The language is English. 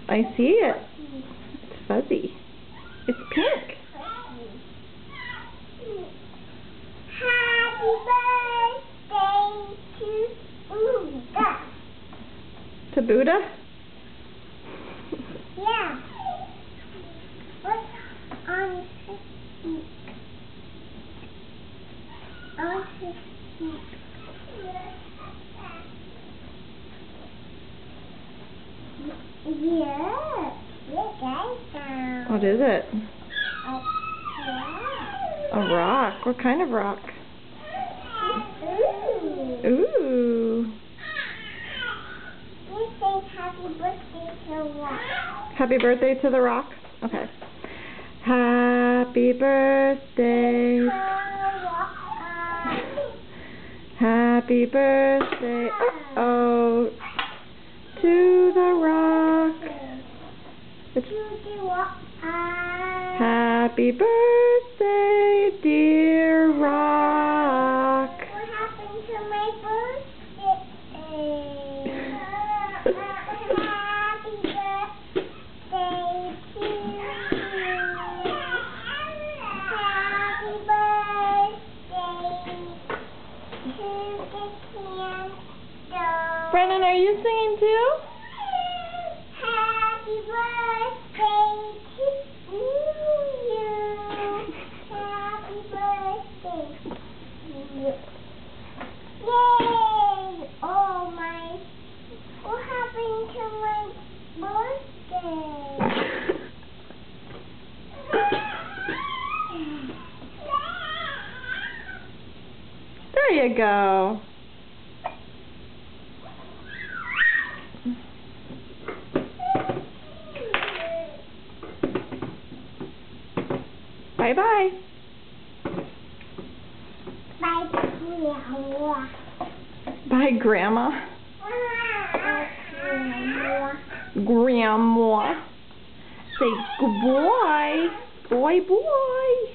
I see it. It's fuzzy. It's pink. Happy birthday to Buddha. To Buddha? Yeah. What's on his feet? On his feet. Yeah. Yeah, What is it? yeah. A rock. What kind of rock? Ooh. Ooh. You say happy birthday to what? Happy birthday to the rock? Okay. Happy birthday. Happy birthday. Uh-oh. To the rock. It's happy birthday, dear rock. What happened to my birthday? Happy birthday to you. Happy birthday to the candle. Brennan, are you singing too? Happy birthday to you. Happy birthday to you. Yay! Oh my, what happened to my birthday? There you go. Bye-bye. Bye, Grandma. Bye, Grandma. Grandma. Grandma. Say good boy. Boy, boy.